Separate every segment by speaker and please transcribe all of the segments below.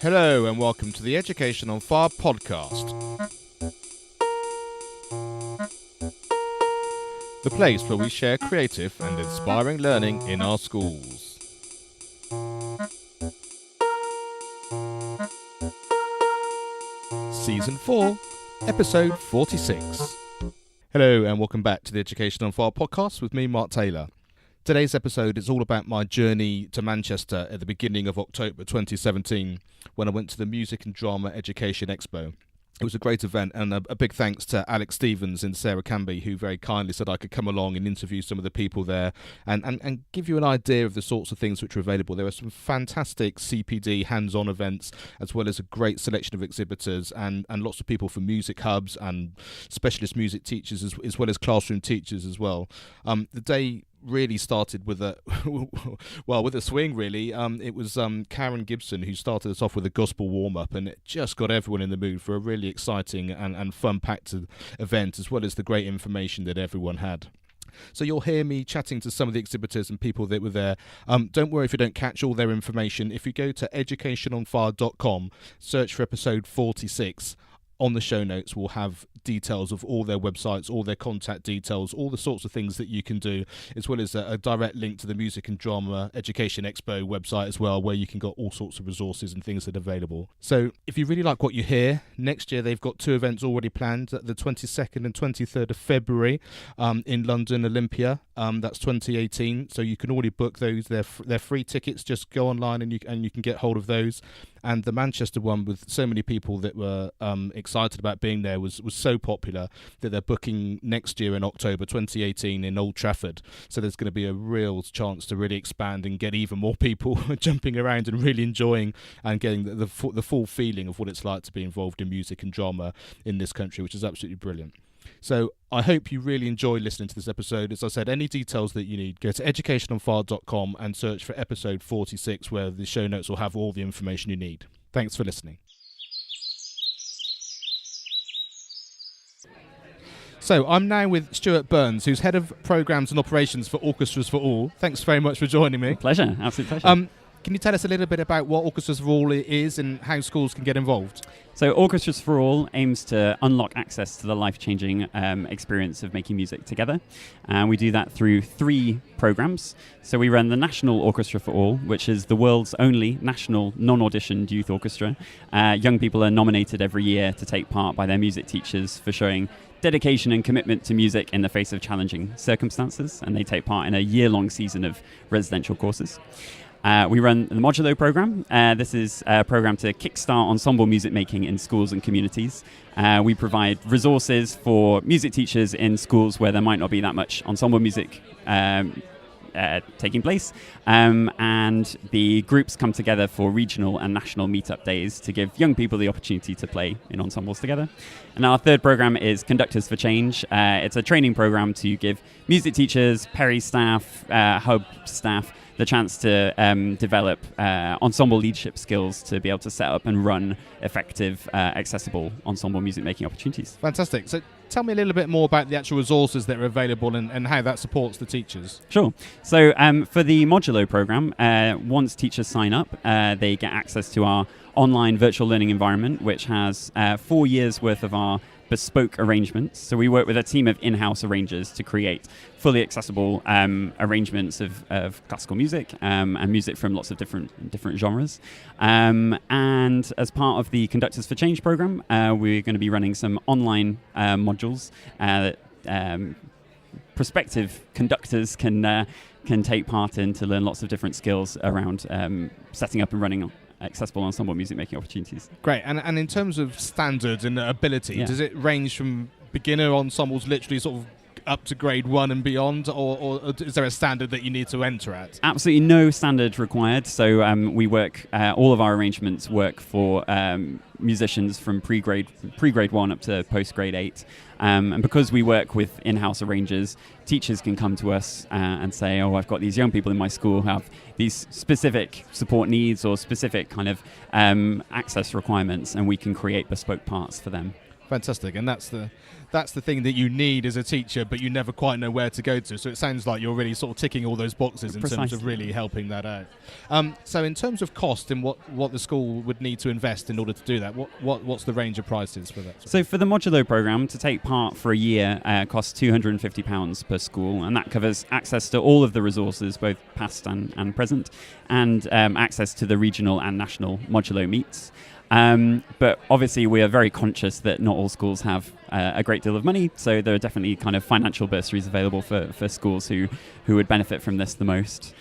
Speaker 1: Hello and welcome to the Education on Fire podcast. The place where we share creative and inspiring learning in our schools. Season 4, Episode 46. Hello and welcome back to the Education on Fire podcast with me, Mark Taylor. Today's episode is all about my journey to Manchester at the beginning of October 2017 when I went to the Music and Drama Education Expo. It was a great event, and a big thanks to Alex Stevens and Sarah Canby, who very kindly said I could come along and interview some of the people there and give you an idea of the sorts of things which are available. There are some fantastic CPD hands-on events, as well as a great selection of exhibitors and lots of people from music hubs and specialist music teachers as well as classroom teachers as well. The day really started with a swing, really. It was Karen Gibson who started us off with a gospel warm-up, and it just got everyone in the mood for a really exciting and fun-packed event, as well as the great information that everyone had. So you'll hear me chatting to some of the exhibitors and people that were there. Don't worry if you don't catch all their information. If you go to educationonfire.com, search for episode 46, on the show notes we'll have details of all their websites, all their contact details, all the sorts of things that you can do, as well as a direct link to the Music and Drama Education Expo website as well, where you can get all sorts of resources and things that are available. So if you really like what you hear, next year they've got 2 events already planned, the 22nd and 23rd of February in London Olympia. That's 2018, so you can already book those. They're free tickets. Just go online and you can get hold of those. And the Manchester one, with so many people that were excited about being there, was so popular that they're booking next year in October 2018 in Old Trafford. So there's going to be a real chance to really expand and get even more people jumping around and really enjoying and getting the full feeling of what it's like to be involved in music and drama in this country, which is absolutely brilliant. So I hope you really enjoy listening to this episode. As I said, any details that you need, go to educationonfire.com and search for episode 46, where the show notes will have all the information you need. Thanks for listening. So I'm now with Stuart Burns, who's Head of Programmes and Operations for Orchestras For All. Thanks very much for joining me.
Speaker 2: Pleasure, absolute pleasure.
Speaker 1: Can you tell us a little bit about what Orchestras For All is and how schools can get involved?
Speaker 2: So Orchestras For All aims to unlock access to the life-changing experience of making music together. And we do that through 3 programs. So we run the National Orchestra For All, which is the world's only national non-auditioned youth orchestra. Young people are nominated every year to take part by their music teachers for showing dedication and commitment to music in the face of challenging circumstances. And they take part in a year-long season of residential courses. We run the Modulo program. This is a program to kickstart ensemble music making in schools and communities. We provide resources for music teachers in schools where there might not be that much ensemble music taking place. And the groups come together for regional and national meetup days to give young people the opportunity to play in ensembles together. And our 3rd program is Conductors for Change. It's a training program to give music teachers, Peri staff, hub staff, the chance to develop ensemble leadership skills to be able to set up and run effective, accessible ensemble music making opportunities.
Speaker 1: Fantastic. So tell me a little bit more about the actual resources that are available and how that supports the teachers.
Speaker 2: Sure. So for the Modulo program, once teachers sign up, they get access to our online virtual learning environment, which has 4 years worth of our bespoke arrangements. So we work with a team of in-house arrangers to create fully accessible arrangements of classical music and music from lots of different genres. And as part of the Conductors for Change program, we're going to be running some online modules that prospective conductors can take part in to learn lots of different skills around setting up and running accessible ensemble music making opportunities.
Speaker 1: Great. And in terms of standards and ability, does it range from beginner ensembles literally sort of up to grade 1 and beyond, or is there a standard that you need to enter at?
Speaker 2: Absolutely no standard required. So we work, all of our arrangements work for musicians from pre-grade 1 up to post-grade 8. And because we work with in-house arrangers, teachers can come to us and say, oh, I've got these young people in my school who have these specific support needs or specific kind of access requirements, and we can create bespoke parts for them.
Speaker 1: Fantastic, and that's the thing that you need as a teacher, but you never quite know where to go to. So it sounds like you're really sort of ticking all those boxes in terms of really helping that out. So in terms of cost and what the school would need to invest in order to do that, what's the range of prices for that?
Speaker 2: So for the modulo program, to take part for a year costs £250 per school, and that covers access to all of the resources, both past and present, and access to the regional and national modulo meets. But obviously we are very conscious that not all schools have a great deal of money, so there are definitely kind of financial bursaries available for schools who would benefit from this the most.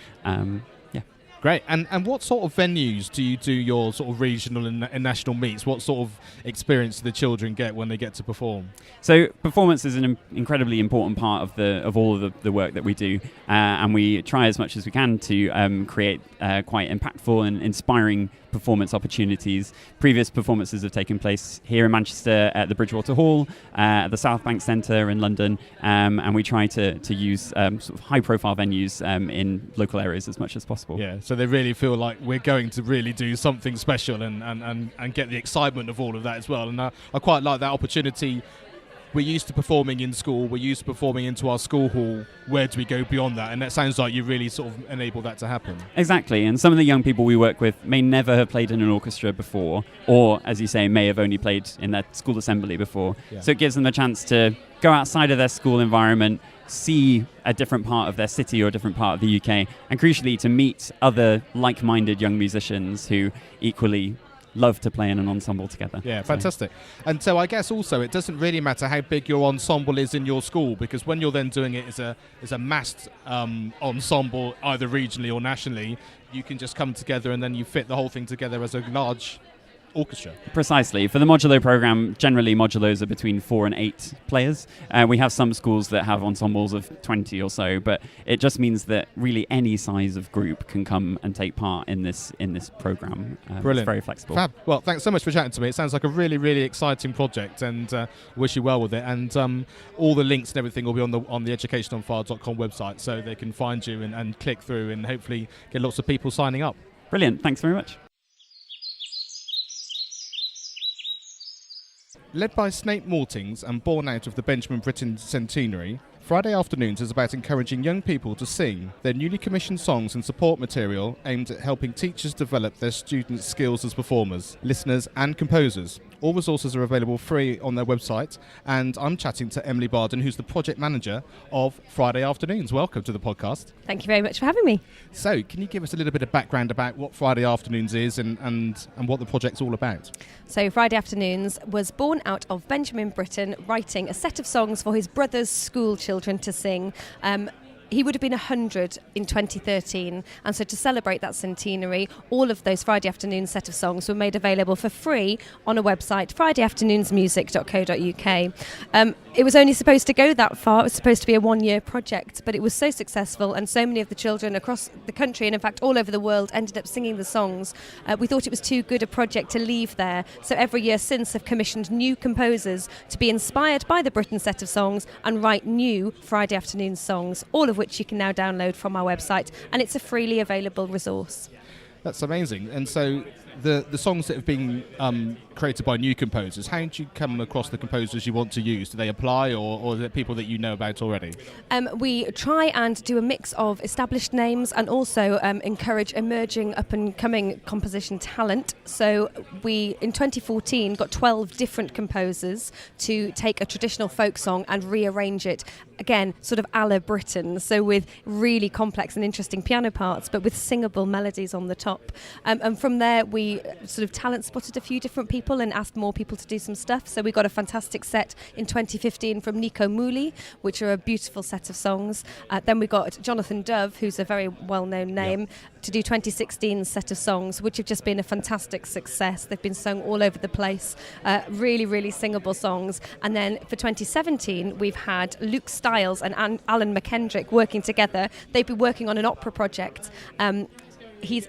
Speaker 1: Great. And what sort of venues do you do your sort of regional and national meets? What sort of experience do the children get when they get to perform?
Speaker 2: So performance is an incredibly important part of all of the work that we do, and we try as much as we can to create quite impactful and inspiring performance opportunities. Previous performances have taken place here in Manchester at the Bridgewater Hall, at the South Bank Centre in London, and we try to use sort of high-profile venues in local areas as much as possible.
Speaker 1: Yeah, so they really feel like we're going to really do something special and get the excitement of all of that as well. And I quite like that opportunity. We're used to performing in school, we're used to performing into our school hall. Where do we go beyond that? And that sounds like you really sort of enable that to happen.
Speaker 2: Exactly, and some of the young people we work with may never have played in an orchestra before, or, as you say, may have only played in their school assembly before. Yeah. So it gives them a chance to go outside of their school environment, see a different part of their city or a different part of the UK, and crucially to meet other like-minded young musicians who equally love to play in an ensemble together.
Speaker 1: Yeah, fantastic. And so I guess also it doesn't really matter how big your ensemble is in your school, because when you're then doing it as a massed ensemble, either regionally or nationally, you can just come together and then you fit the whole thing together as a large orchestra.
Speaker 2: Precisely. For the modulo program, generally modulos are between 4 and 8 players. We have some schools that have ensembles of 20 or so, but it just means that really any size of group can come and take part in this program.
Speaker 1: Brilliant.
Speaker 2: It's very flexible.
Speaker 1: Fab. Well, thanks so much for chatting to me. It sounds like a really, really exciting project, and wish you well with it. And all the links and everything will be on the educationonfile.com website, so they can find you and click through and hopefully get lots of people signing up.
Speaker 2: Brilliant. Thanks very much.
Speaker 1: Led by Snape Maltings and born out of the Benjamin Britten centenary, Friday Afternoons is about encouraging young people to sing their newly commissioned songs and support material aimed at helping teachers develop their students' skills as performers, listeners and composers. All resources are available free on their website, and I'm chatting to Emily Barden, who's the project manager of Friday Afternoons. Welcome to the podcast.
Speaker 3: Thank you very much for having me.
Speaker 1: So, can you give us a little bit of background about what Friday Afternoons is and what the project's all about?
Speaker 3: So, Friday Afternoons was born out of Benjamin Britten writing a set of songs for his brother's school children to sing. He would have been 100 in 2013, and so to celebrate that centenary, all of those Friday Afternoon set of songs were made available for free on a website, fridayafternoonsmusic.co.uk. It was only supposed to go that far. It was supposed to be a one-year project, but it was so successful, and so many of the children across the country, and in fact all over the world, ended up singing the songs. We thought it was too good a project to leave there, so every year since have commissioned new composers to be inspired by the Britten set of songs and write new Friday Afternoon songs, all of which you can now download from our website, and it's a freely available resource.
Speaker 1: That's amazing. And so the songs that have been created by new composers, how do you come across the composers you want to use? Do they apply, or are they people that you know about already?
Speaker 3: We try and do a mix of established names and also encourage emerging up-and-coming composition talent. So we, in 2014, got 12 different composers to take a traditional folk song and rearrange it, again, sort of a la Britten, so with really complex and interesting piano parts, but with singable melodies on the top. And from there, we sort of talent spotted a few different people and asked more people to do some stuff. So we got a fantastic set in 2015 from Nico Mooley, which are a beautiful set of songs. Then we got Jonathan Dove, who's a very well-known name, to do 2016's set of songs, which have just been a fantastic success. They've been sung all over the place. Really, really singable songs. And then for 2017, we've had Luke Stiles and Alan McKendrick working together. They've been working on an opera project.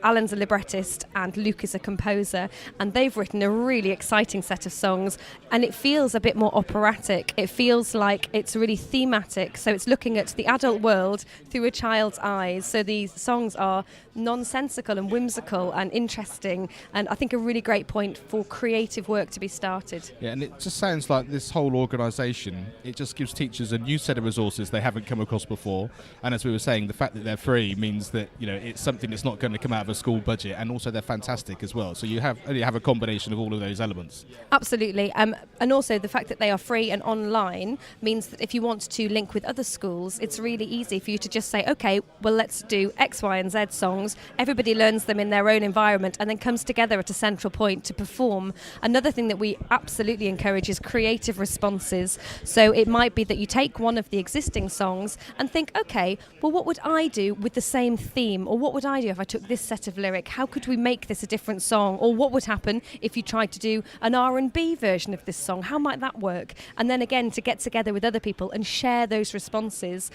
Speaker 3: Alan's a librettist and Luke is a composer, and they've written a really exciting set of songs, and it feels a bit more operatic. It feels like it's really thematic, so it's looking at the adult world through a child's eyes. So these songs are nonsensical and whimsical and interesting, and I think a really great point for creative work to be started.
Speaker 1: Yeah, and it just sounds like this whole organisation, it just gives teachers a new set of resources they haven't come across before. And as we were saying, the fact that they're free means that, you know, it's something that's not going to come out of a school budget, and also they're only as well. So you have a combination of all of those elements.
Speaker 3: Absolutely. And also the fact that they are free and online means that if you want to link with other schools, it's really easy for you to just say, okay, well, let's do X, Y and Z songs. Everybody learns them in their own environment and then comes together at a central point to perform. Another thing that we absolutely encourage is creative responses. So it might be that you take one of the existing songs and think, okay, well, what would I do with the same theme? Or what would I do if I took this set of lyric? How could we make this a different song? Or what would happen if you tried to do an R&B version of this song? How might that work? And then again, to get together with other people and share those responses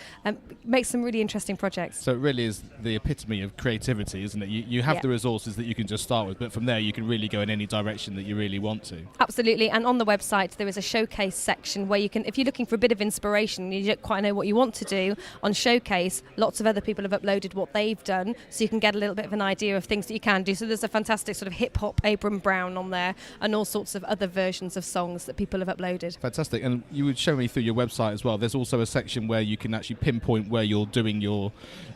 Speaker 3: make some really interesting projects.
Speaker 1: So it really is the epitome of creativity, isn't it? You have the resources that you can just start with, but from there you can really go in any direction that you really want to.
Speaker 3: Absolutely. And on the website there is a showcase section where you can, if you're looking for a bit of inspiration, you don't quite know what you want to do, on Showcase lots of other people have uploaded what they've done, so you can get a little bit of an idea of things that you can do. So there's a fantastic sort of hip-hop Abram Brown on there, and all sorts of other versions of songs that people have uploaded.
Speaker 1: Fantastic. And you would show me through your website as well, there's also a section where you can actually pinpoint where you're doing your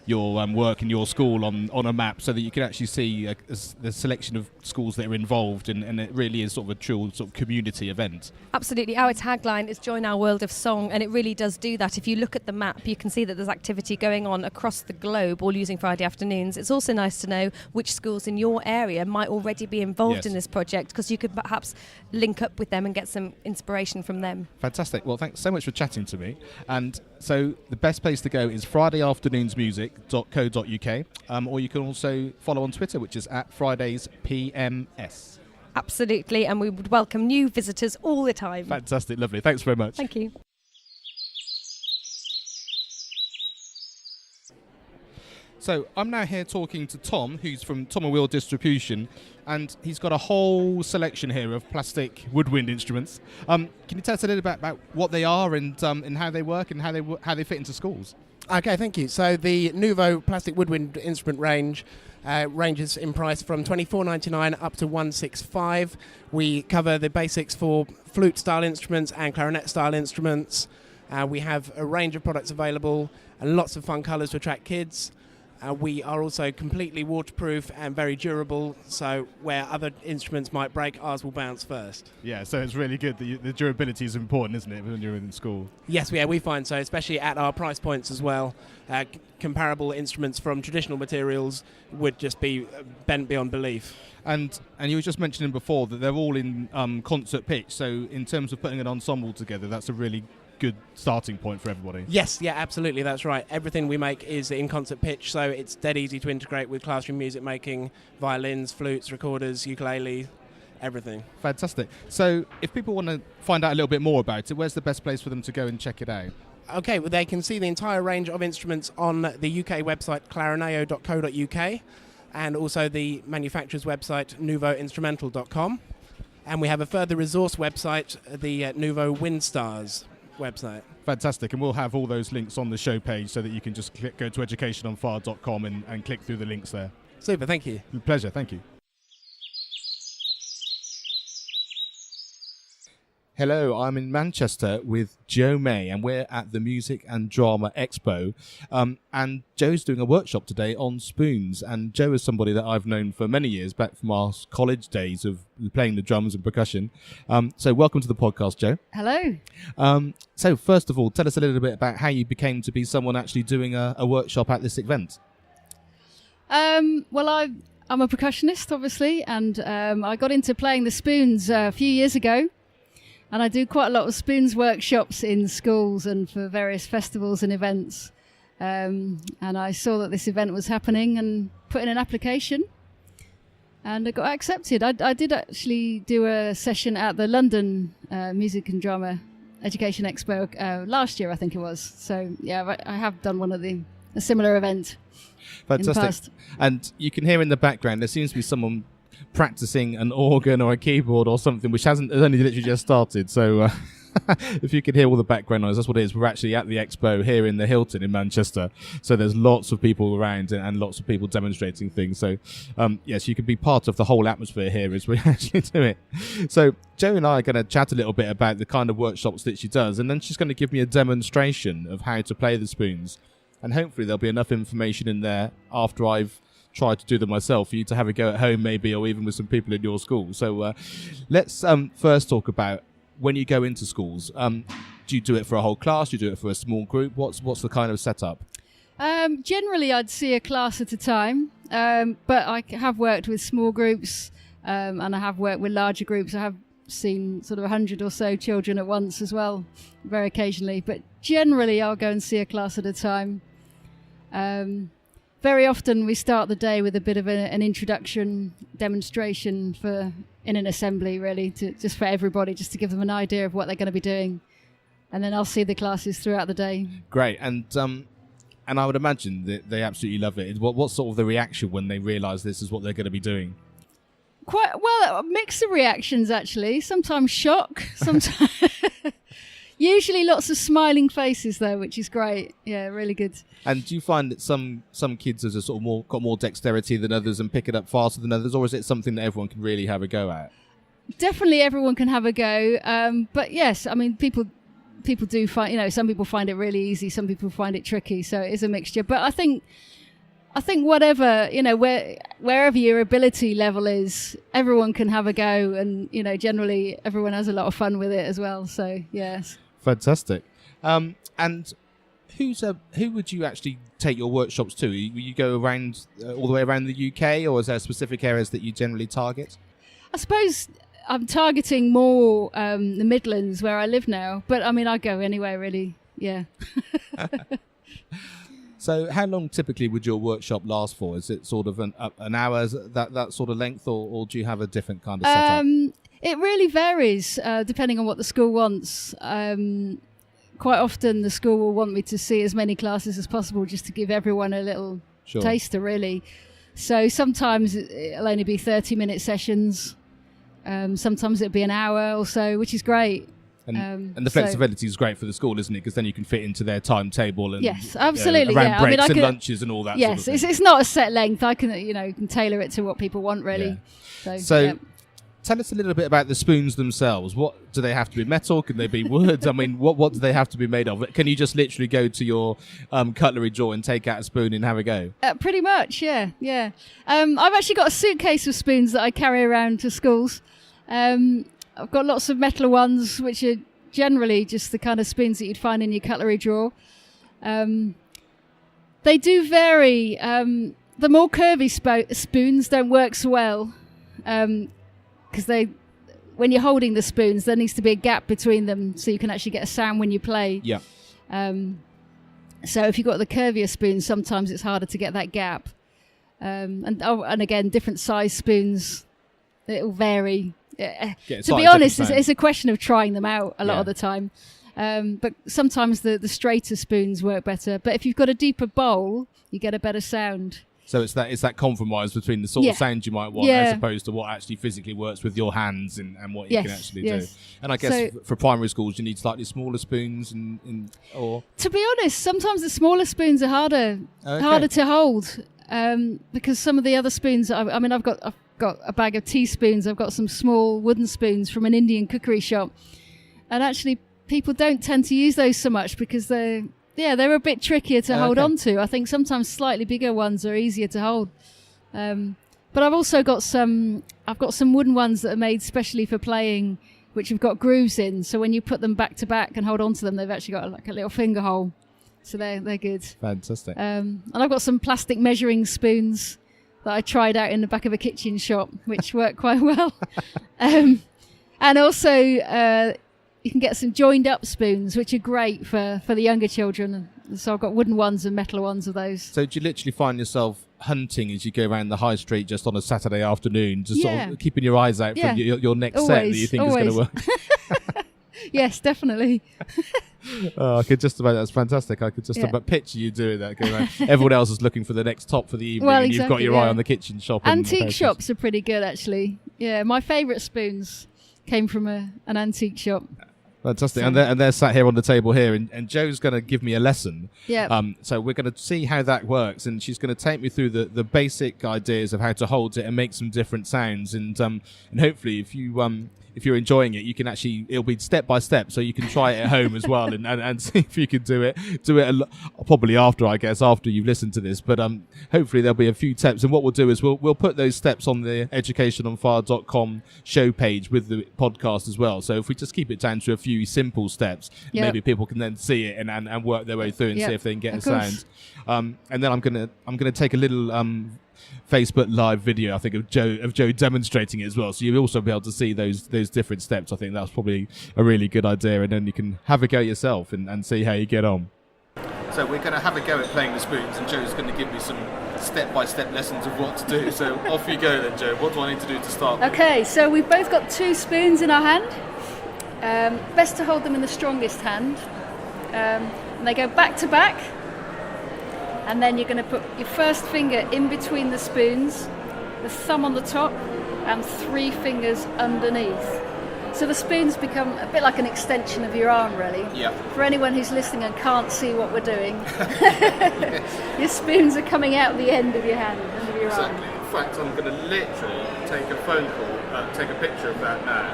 Speaker 1: work in your school on a map, so that you can actually see the selection of schools that are involved, and it really is sort of a true sort of community event.
Speaker 3: Absolutely. Our tagline is Join Our World of Song, and it really does do that. If you look at the map, you can see that there's activity going on across the globe, all using Friday afternoons. It's also nice to know which schools in your area might already be involved in this project, because you could perhaps link up with them and get some inspiration from them.
Speaker 1: Fantastic. Well, thanks so much for chatting to me. And so the best place to go is fridayafternoonsmusic.co.uk, or you can also follow on Twitter, which is @FridaysPMS.
Speaker 3: Absolutely, and we would welcome new visitors all the time.
Speaker 1: Fantastic, lovely. Thanks very much.
Speaker 3: Thank you.
Speaker 1: So I'm now here talking to Tom, who's from Tom & Wheel Distribution, and he's got a whole selection here of plastic woodwind instruments. Can you tell us a little bit about what they are and how they work and how they fit into schools?
Speaker 4: Okay, thank you. So the Nouveau plastic woodwind instrument range ranges in price from $24.99 up to $165. We cover the basics for flute-style instruments and clarinet-style instruments. We have a range of products available and lots of fun colours to attract kids. We are also completely waterproof and very durable, so where other instruments might break, ours will bounce first.
Speaker 1: Yeah, so it's really good. The durability is important, isn't it, when you're in school?
Speaker 4: Yes, we find so, especially at our price points as well. Comparable instruments from traditional materials would just be bent beyond belief.
Speaker 1: And you were just mentioning before that they're all in concert pitch, so in terms of putting an ensemble together, that's a really good starting point for everybody.
Speaker 4: Yes, yeah, absolutely, that's right. Everything we make is in concert pitch, so it's dead easy to integrate with classroom music making, violins, flutes, recorders, ukulele, everything.
Speaker 1: Fantastic. So if people want to find out a little bit more about it, where's the best place for them to go and check it out?
Speaker 4: Okay, well, they can see the entire range of instruments on the UK website clarineo.co.uk, and also the manufacturer's website nouvoinstrumental.com. And we have a further resource website, the Nouveau Windstars website.
Speaker 1: Fantastic, and we'll have all those links on the show page so that you can just go to educationonfire.com and click through the links there.
Speaker 4: Super, thank you.
Speaker 1: Pleasure, thank you. Hello, I'm in Manchester with Joe May, and we're at the Music and Drama Expo. And Joe's doing a workshop today on spoons. And Joe is somebody that I've known for many years, back from our college days of playing the drums and percussion. So welcome to the podcast, Joe.
Speaker 5: Hello.
Speaker 1: So first of all, tell us a little bit about how you became to be someone actually doing a workshop at this event.
Speaker 5: Well, I'm a percussionist, obviously, and I got into playing the spoons a few years ago. And I do quite a lot of spoons workshops in schools and for various festivals and events. And I saw that this event was happening and put in an application, and I got accepted. I did actually do a session at the London Music and Drama Education Expo last year, I think it was. So, yeah, I have done one of the a similar event in the past.
Speaker 1: And you can hear in the background there seems to be someone practicing an organ or a keyboard or something, which has only literally just started. So if you can hear all the background noise, that's what it is. We're actually at the expo here in the Hilton in Manchester. So there's lots of people around and lots of people demonstrating things. So yes, you can be part of the whole atmosphere here as we actually do it. So Jo and I are going to chat a little bit about the kind of workshops that she does, and then she's going to give me a demonstration of how to play the spoons. And hopefully there'll be enough information in there after I've tried to do them myself for you to have a go at home maybe, or even with some people in your school. So let's first talk about when you go into schools. Do you do it for a whole class? Do you do it for a small group? What's the kind of setup?
Speaker 5: Generally, I'd see a class at a time, but I have worked with small groups and I have worked with larger groups. I have seen sort of 100 or so children at once as well, very occasionally. But generally, I'll go and see a class at a time. Very often we start the day with a bit of an introduction demonstration in an assembly, really, just for everybody, just to give them an idea of what they're going to be doing. And then I'll see the classes throughout the day. Great.
Speaker 1: And I would imagine that they absolutely love it. What's sort of the reaction when they realise this is what they're going to be doing?
Speaker 5: Quite well, a mix of reactions, actually. Sometimes shock, sometimes... Usually lots of smiling faces, though, which is great. Yeah, really good.
Speaker 1: And do you find that some kids are sort of got more dexterity than others and pick it up faster than others, or is it something that everyone can really have a go at?
Speaker 5: Definitely everyone can have a go. But yes, I mean, people do find, some people find it really easy, some people find it tricky, so it is a mixture. But I think whatever, wherever your ability level is, everyone can have a go, and, generally everyone has a lot of fun with it as well. So, yes.
Speaker 1: Fantastic. And who would you actually take your workshops to? You go around all the way around the UK, or is there specific areas that you generally target?
Speaker 5: I suppose I'm targeting more the Midlands, where I live now. But, I mean, I go anywhere, really. Yeah.
Speaker 1: So how long typically would your workshop last for? Is it sort of an hour, that sort of length, or do you have a different kind of setup?
Speaker 5: It really varies depending on what the school wants. Quite often the school will want me to see as many classes as possible, just to give everyone a little taster, really. So sometimes it'll only be 30-minute sessions. Sometimes it'll be an hour or so, which is great.
Speaker 1: And the flexibility is great for the school, isn't it? Because then you can fit into their timetable and
Speaker 5: yes, absolutely,
Speaker 1: around breaks and lunches and all that.
Speaker 5: Yes,
Speaker 1: sort of thing.
Speaker 5: It's not a set length. I can can tailor it to what people want, really.
Speaker 1: Yeah. So tell us a little bit about the spoons themselves. What do they have to be? Metal? Can they be wood? I mean, what do they have to be made of? Can you just literally go to your cutlery drawer and take out a spoon and have a go?
Speaker 5: Pretty much, yeah. I've actually got a suitcase of spoons that I carry around to schools. I've got lots of metal ones, which are generally just the kind of spoons that you'd find in your cutlery drawer. They do vary. The more curvy spoons don't work so well, because when you're holding the spoons, there needs to be a gap between them so you can actually get a sound when you play.
Speaker 1: Yeah.
Speaker 5: So if you've got the curvier spoons, sometimes it's harder to get that gap. And again, different size spoons, it'll vary. To be honest, it's a question of trying them out a lot of the time. But sometimes the straighter spoons work better. But if you've got a deeper bowl, you get a better sound.
Speaker 1: So it's that compromise between the sort of sound you might want as opposed to what actually physically works with your hands and what you can actually do. And I guess for primary schools, you need slightly smaller spoons or... To
Speaker 5: be honest, sometimes the smaller spoons are harder to hold because some of the other spoons, I've got a bag of teaspoons. I've got some small wooden spoons from an Indian cookery shop, and actually people don't tend to use those so much because they're a bit trickier to hold on to. I think sometimes slightly bigger ones are easier to hold. But I've also got some wooden ones that are made specially for playing, which have got grooves in. So when you put them back to back and hold on to them, they've actually got like a little finger hole. So they're good.
Speaker 1: Fantastic.
Speaker 5: And I've got some plastic measuring spoons that I tried out in the back of a kitchen shop, which worked quite well. And also, you can get some joined up spoons, which are great for the younger children. So I've got wooden ones and metal ones of those.
Speaker 1: So do you literally find yourself hunting as you go around the high street just on a Saturday afternoon, just sort of keeping your eyes out for your next set that you think is going to work?
Speaker 5: Yes, definitely.
Speaker 1: I could just about, that's fantastic. I could just about picture you doing that. Going around. Everyone else is looking for the next top for the evening, and you've got your eye on the kitchen shop.
Speaker 5: Antique shops are pretty good, actually. Yeah, my favourite spoons came from an antique shop.
Speaker 1: Fantastic. And they're sat here on the table here, and Joe's going to give me a lesson.
Speaker 5: Yeah.
Speaker 1: So we're going to see how that works, and she's going to take me through the basic ideas of how to hold it and make some different sounds, and hopefully if you're enjoying it, you can actually, it'll be step by step, so you can try it at home as well, and see if you can do it probably after you've listened to this, but hopefully there'll be a few steps, and what we'll do is we'll put those steps on the educationonfire.com show page with the podcast as well. So if we just keep it down to a few simple steps, maybe people can then see it and work their way through and see if they can get a sound. And then I'm gonna take a little Facebook live video, I think, of Joe demonstrating it as well, so you'll also be able to see those different steps. I think that's probably a really good idea, and then you can have a go yourself and see how you get on. So we're going to have a go at playing the spoons, and Joe's going to give me some step-by-step lessons of what to do. So off you go then, Joe. What do I need to do to start?
Speaker 5: Okay, so we've both got 2 spoons in our hand. Best to hold them in the strongest hand, and they go back to back. And then you're going to put your first finger in between the spoons, the thumb on the top, and 3 fingers underneath. So the spoons become a bit like an extension of your arm, really.
Speaker 1: Yeah.
Speaker 5: For anyone who's listening and can't see what we're doing, your spoons are coming out the end of your hand, end of your arm.
Speaker 1: Exactly. In fact, I'm going to literally take a phone call, take a picture of that now,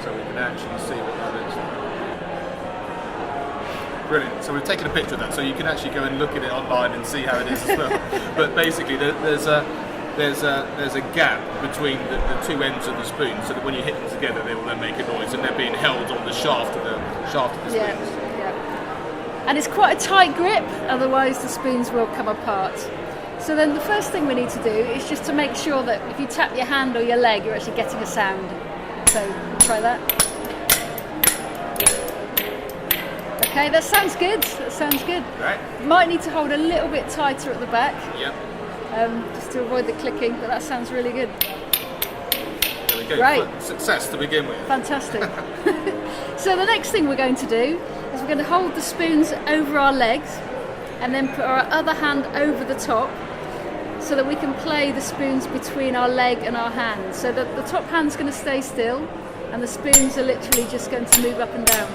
Speaker 1: so we can actually see what that looks like. Brilliant. So we've taken a picture of that, so you can actually go and look at it online and see how it is as well. But basically, there's a gap between the 2 ends of the spoon, so that when you hit them together, they will then make a noise, and they're being held on the shaft of the spoons.
Speaker 5: Yeah. And it's quite a tight grip, otherwise the spoons will come apart. So then the first thing we need to do is just to make sure that if you tap your hand or your leg, you're actually getting a sound. So try that. Okay, that sounds good.
Speaker 1: Right.
Speaker 5: Might need to hold a little bit tighter at the back.
Speaker 1: Yep.
Speaker 5: Just to avoid the clicking, but that sounds really good.
Speaker 1: There we go.
Speaker 5: Right.
Speaker 1: Success to begin with.
Speaker 5: Fantastic. So the next thing we're going to do is we're going to hold the spoons over our legs and then put our other hand over the top so that we can play the spoons between our leg and our hand. So that the top hand's going to stay still and the spoons are literally just going to move up and down.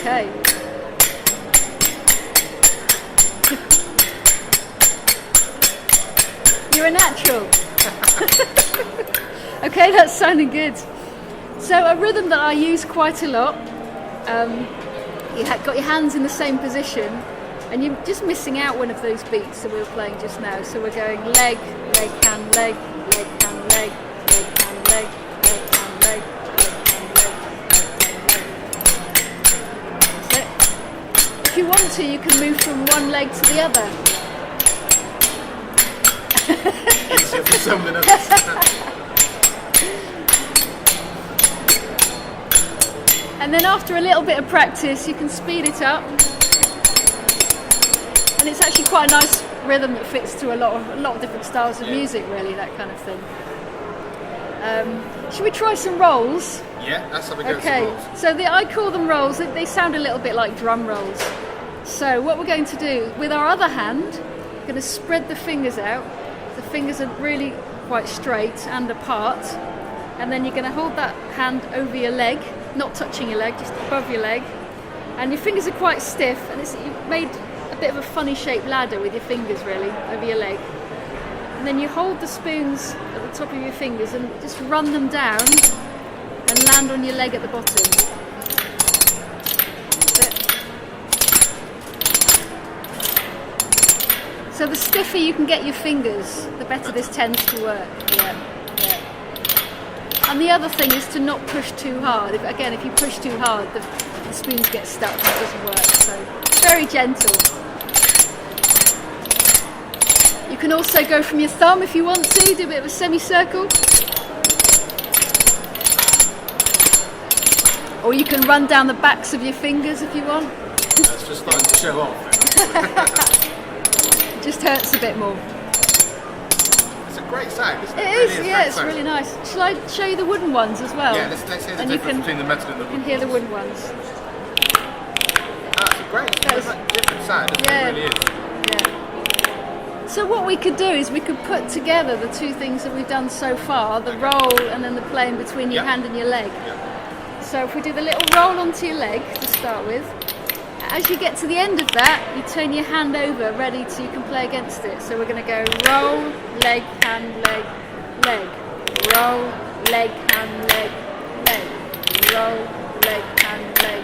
Speaker 5: Okay. You're a natural. Okay, that's sounding good. So a rhythm that I use quite a lot, you got your hands in the same position and you're just missing out one of those beats that we were playing just now. So we're going leg, leg, hand, leg, leg, hand, leg, leg, hand, leg, leg, hand, leg. If you want to, you can move from one leg to the other.
Speaker 1: Easier for someone else.
Speaker 5: And then after a little bit of practice, you can speed it up. And it's actually quite a nice rhythm that fits to a lot of different styles of music, really, that kind of thing. Should we try some rolls?
Speaker 1: Yeah, that's how we go.
Speaker 5: Okay, so I call them rolls. They sound a little bit like drum rolls. So what we're going to do, with our other hand, we're going to spread the fingers out. The fingers are really quite straight and apart. And then you're going to hold that hand over your leg, not touching your leg, just above your leg. And your fingers are quite stiff, and you've made a bit of a funny shaped ladder with your fingers, really, over your leg. And then you hold the spoons at the top of your fingers and just run them down and land on your leg at the bottom. That's it. So the stiffer you can get your fingers, the better this tends to work. Yeah. And the other thing is to not push too hard. If you push too hard, the spoons get stuck and it doesn't work. So very gentle. You can also go from your thumb if you want to, do a bit of a semicircle. Or you can run down the backs of your fingers if you want.
Speaker 1: That's just starting to show off.
Speaker 5: It just hurts a bit more.
Speaker 1: It's a great sound, isn't it?
Speaker 5: It is, yeah, it's really nice. Shall I show you the wooden ones as well?
Speaker 1: Yeah, let's hear the difference between the metal and the wood.
Speaker 5: You can hear the wooden ones.
Speaker 1: It's a great, different sound, isn't it? It really is.
Speaker 5: Yeah. So what we could do is we could put together the two things that we've done so far, the roll and then the playing between your hand and your leg. So if we do the little roll onto your leg to start with, as you get to the end of that, you turn your hand over, ready to, you can play against it. So we're going to go roll, leg, hand, leg, leg. Roll, leg, hand, leg, leg. Roll, leg, hand, leg,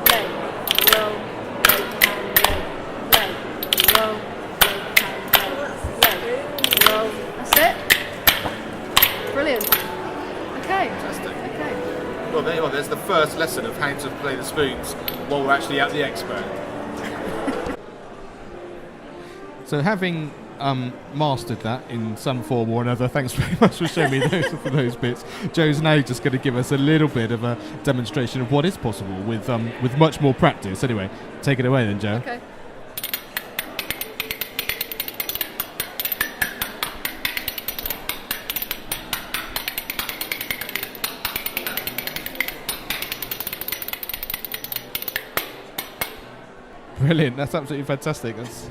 Speaker 5: leg. Roll, leg, hand, leg, leg. Roll, leg, hand, leg, leg. Roll. That's it. Brilliant. Okay.
Speaker 1: Fantastic.
Speaker 5: Okay.
Speaker 1: Well, there you are. There's the first lesson of how to play the spoons while we're actually at the expo. So having mastered that in some form or another, thanks very much for showing me those bits. Joe's now just going to give us a little bit of a demonstration of what is possible with much more practice. Anyway, take it away then, Joe.
Speaker 5: Okay.
Speaker 1: Brilliant, that's absolutely fantastic. There's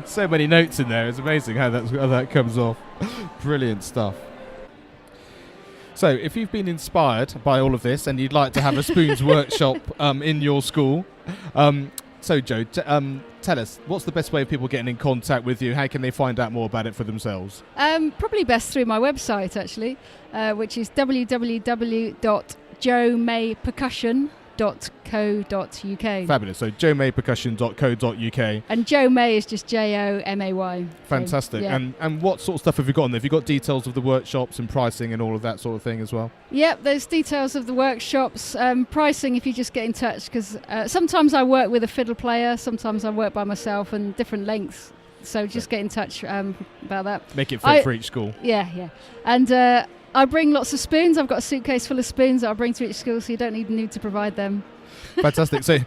Speaker 1: so many notes in there. It's amazing how that comes off. Brilliant stuff. So if you've been inspired by all of this and you'd like to have a spoons workshop in your school, so Joe, tell us, what's the best way of people getting in contact with you? How can they find out more about it for themselves?
Speaker 5: Probably best through my website, actually, which is www.joemaypercussion.co.uk.
Speaker 1: Fabulous. So joemaypercussion.co.uk.
Speaker 5: And Joe May is just Jomay.
Speaker 1: Fantastic.
Speaker 5: So, yeah.
Speaker 1: And what sort of stuff have you got on there? Have you got details of the workshops and pricing and all of that sort of thing as well?
Speaker 5: Yep, there's details of the workshops, pricing if you just get in touch, because sometimes I work with a fiddle player, sometimes I work by myself, and different lengths. So just get in touch about that.
Speaker 1: Make it fit for each school.
Speaker 5: Yeah. And I bring lots of spoons. I've got a suitcase full of spoons that I bring to each school, so you don't need to provide them.
Speaker 1: Fantastic. So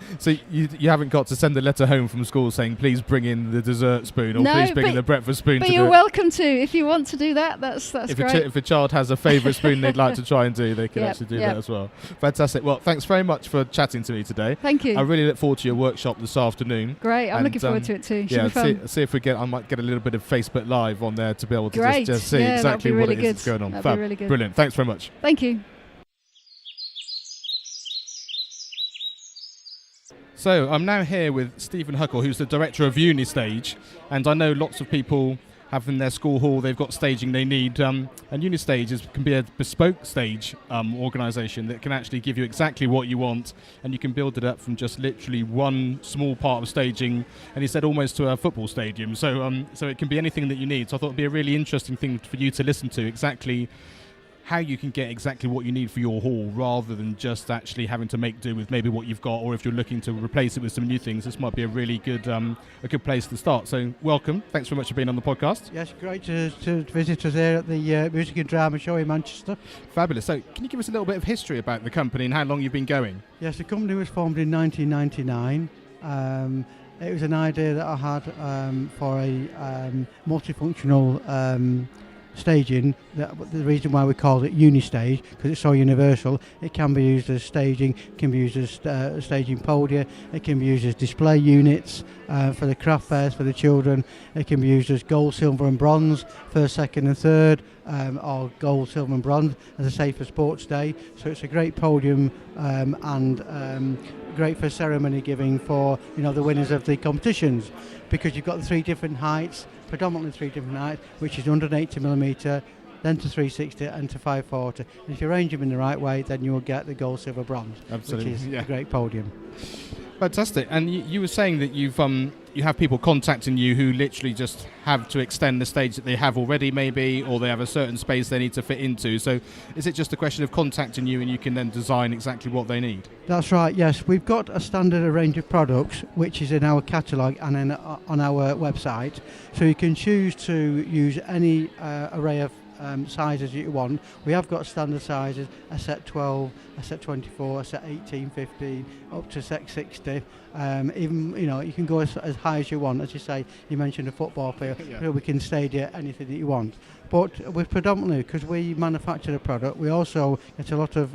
Speaker 1: you haven't got to send a letter home from school saying please bring in the dessert spoon or please bring in the breakfast spoon.
Speaker 5: But you're welcome to if you want to do that. That's great.
Speaker 1: If a child has a favourite spoon they'd like to try and do, they can actually do that as well. Fantastic. Well, thanks very much for chatting to me today.
Speaker 5: Thank you.
Speaker 1: I really look forward to your workshop this afternoon.
Speaker 5: Great. I'm looking forward to it too. Should be fun.
Speaker 1: See if I might get a little bit of Facebook Live on there to be able to just see
Speaker 5: yeah,
Speaker 1: exactly what
Speaker 5: really
Speaker 1: it is that's going on.
Speaker 5: That'd be really good.
Speaker 1: Brilliant. Thanks very much.
Speaker 5: Thank you.
Speaker 1: So I'm now here with Stephen Huckle, who's the director of Unistage, and I know lots of people have in their school hall, they've got staging they need, and Unistage can be a bespoke stage organisation that can actually give you exactly what you want, and you can build it up from just literally one small part of staging, and he said almost to a football stadium, so it can be anything that you need. So I thought it'd be a really interesting thing for you to listen to, exactly how you can get exactly what you need for your hall rather than just actually having to make do with maybe what you've got, or if you're looking to replace it with some new things, this might be a really good place to start. So welcome. Thanks very much for being on the podcast.
Speaker 6: Yes, great to visit us here at the Music and Drama Show in Manchester.
Speaker 1: Fabulous. So can you give us a little bit of history about the company and how long you've been going?
Speaker 6: Yes, the company was formed in 1999. It was an idea that I had for a multifunctional staging. The reason why we called it Unistage, because it's so universal. It can be used as staging, it can be used as staging podia, it can be used as display units for the craft fairs for the children, it can be used as gold, silver and bronze, first, second and third, or gold, silver and bronze, as I say, for sports day. So it's a great podium and great for ceremony giving for the winners of the competitions, because you've got the three different heights, predominantly three different heights, which is 180mm, then to 360 and to 540. And if you arrange them in the right way, then you will get the gold, silver, bronze.
Speaker 1: Absolutely,
Speaker 6: which is a great podium.
Speaker 1: Fantastic. And you were saying that you have people contacting you who literally just have to extend the stage that they have already, maybe, or they have a certain space they need to fit into. So is it just a question of contacting you and you can then design exactly what they need?
Speaker 6: That's right, yes. We've got a standard range of products which is in our catalogue and on our website. So you can choose to use any array of sizes you want. We have got standard sizes, a set 12, a set 24, a set 18, 15, up to set 60. Even, you can go as high as you want. As you say, you mentioned a football field, so we can stage it anything that you want. But we're predominantly, because we manufacture the product, we also get a lot of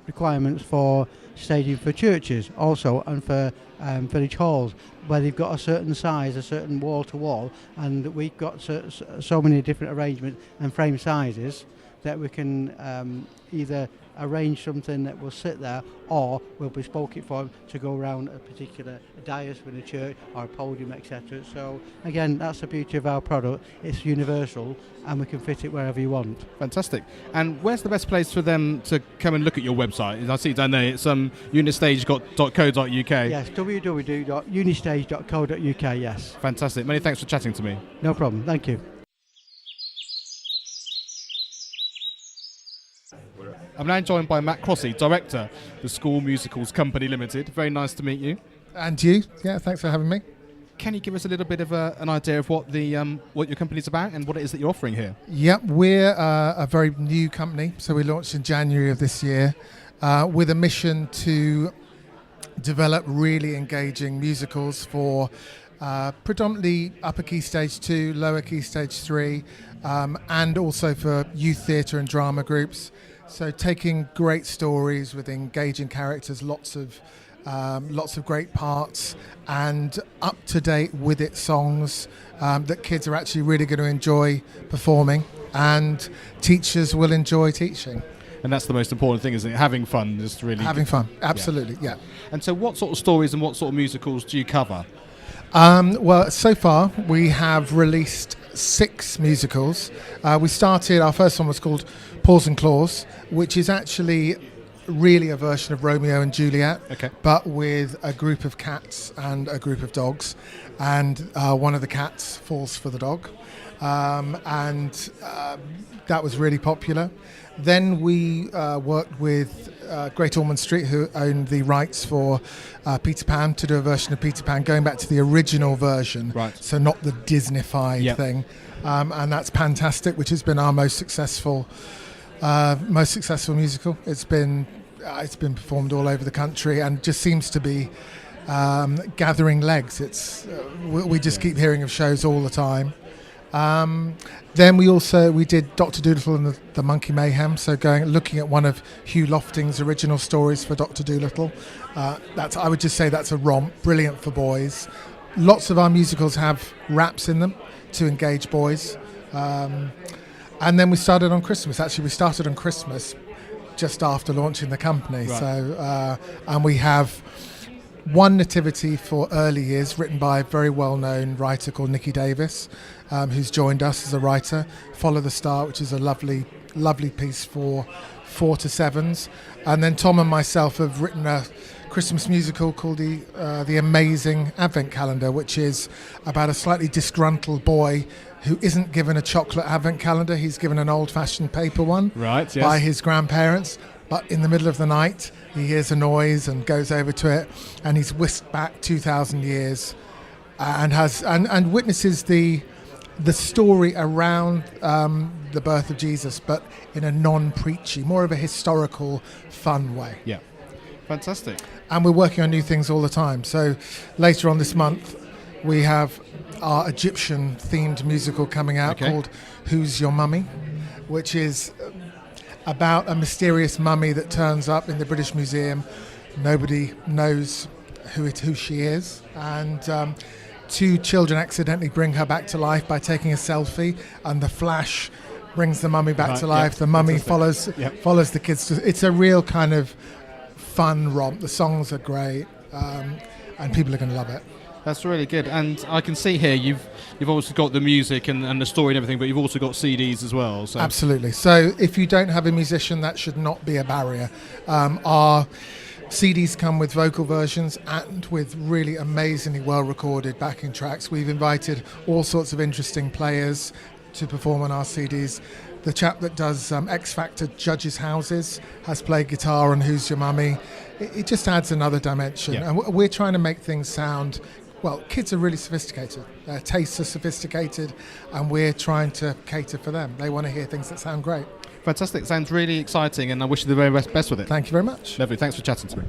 Speaker 6: requirements for staging for churches also, and for village halls, where they've got a certain size, a certain wall to wall, and we've got so many different arrangements and frame sizes that we can either arrange something that will sit there, or we'll bespoke it for them to go around a particular dais in a church or a podium, etc. So again, that's the beauty of our product. It's universal and we can fit it wherever you want.
Speaker 1: Fantastic. And where's the best place for them to come and look at your website? I see down there it's unistage.co.uk.
Speaker 6: Yes, www.unistage.co.uk, yes.
Speaker 1: Fantastic. Many thanks for chatting to me.
Speaker 6: No problem, thank you.
Speaker 1: I'm now joined by Matt Crossy, Director, the School Musicals Company Limited. Very nice to meet you.
Speaker 7: And you. Yeah, thanks for having me.
Speaker 1: Can you give us a little bit of an idea of what what your company's about and what it is that you're offering here?
Speaker 7: Yep, we're a very new company. So we launched in January of this year with a mission to develop really engaging musicals for predominantly upper key stage 2, lower key stage 3, and also for youth theatre and drama groups. So taking great stories with engaging characters, lots of great parts, and up to date with it songs that kids are actually really going to enjoy performing, and teachers will enjoy teaching.
Speaker 1: And that's the most important thing, isn't it? Having fun, just really
Speaker 7: having fun. Absolutely, yeah.
Speaker 1: And so, what sort of stories and what sort of musicals do you cover?
Speaker 7: Well, so far we have released 6 musicals. We started, our first one was called Paws and Claws, which is actually really a version of Romeo and Juliet, but with a group of cats and a group of dogs, and one of the cats falls for the dog, and that was really popular. Then we worked with Great Ormond Street, who owned the rights for Peter Pan, to do a version of Peter Pan going back to the original version, so not the Disney-fied thing, and that's Fantastic, which has been our most successful musical. It's been performed all over the country and just seems to be gathering legs. We just keep hearing of shows all the time. Then we did Dr. Dolittle and the Monkey Mayhem, so looking at one of Hugh Lofting's original stories for Dr. Dolittle. I would just say that's a romp, brilliant for boys. Lots of our musicals have raps in them to engage boys. And then we started on Christmas. Actually, we started on Christmas just after launching the company. So, and we have one nativity for early years written by a very well-known writer called Nicky Davis, who's joined us as a writer. Follow the Star, which is a lovely piece for 4 to 7s. And then Tom and myself have written a Christmas musical called the Amazing Advent Calendar, which is about a slightly disgruntled boy who isn't given a chocolate advent calendar. He's given an old-fashioned paper one by his grandparents. But in the middle of the night, he hears a noise and goes over to it, and he's whisked back 2,000 years, and witnesses the story around the birth of Jesus, but in a non-preachy, more of a historical, fun way.
Speaker 1: Yeah, fantastic.
Speaker 7: And we're working on new things all the time. So later on this month, we have our Egyptian-themed musical coming out called Who's Your Mummy?, which is about a mysterious mummy that turns up in the British Museum. Nobody knows who she is, and 2 children accidentally bring her back to life by taking a selfie, and the flash brings the mummy back to life. The mummy follows the kids. It's a real kind of fun romp. The songs are great, and people are going to love it.
Speaker 1: That's really good. And I can see here you've also got the music and the story and everything, but you've also got CDs as well. So.
Speaker 7: Absolutely. So if you don't have a musician, that should not be a barrier. Our CDs come with vocal versions and with really amazingly well-recorded backing tracks. We've invited all sorts of interesting players to perform on our CDs. The chap that does X Factor Judges' Houses has played guitar on Who's Your Mummy. It just adds another dimension. And we're trying to make things sound well, kids are really sophisticated. Their tastes are sophisticated, and we're trying to cater for them. They want to hear things that sound great.
Speaker 1: Fantastic. Sounds really exciting, and I wish you the very best with it.
Speaker 7: Thank you very much.
Speaker 1: Lovely. Thanks for chatting to me.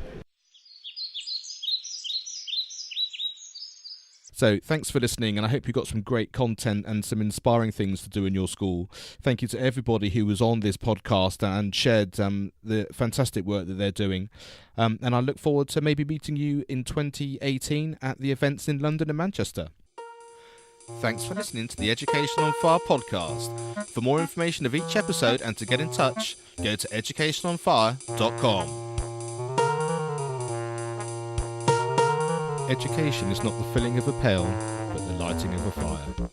Speaker 1: So thanks for listening, and I hope you got some great content and some inspiring things to do in your school. Thank you to everybody who was on this podcast and shared the fantastic work that they're doing. And I look forward to maybe meeting you in 2018 at the events in London and Manchester. Thanks for listening to the Education on Fire podcast. For more information of each episode and to get in touch, go to educationonfire.com. Education is not the filling of a pail, but the lighting of a fire.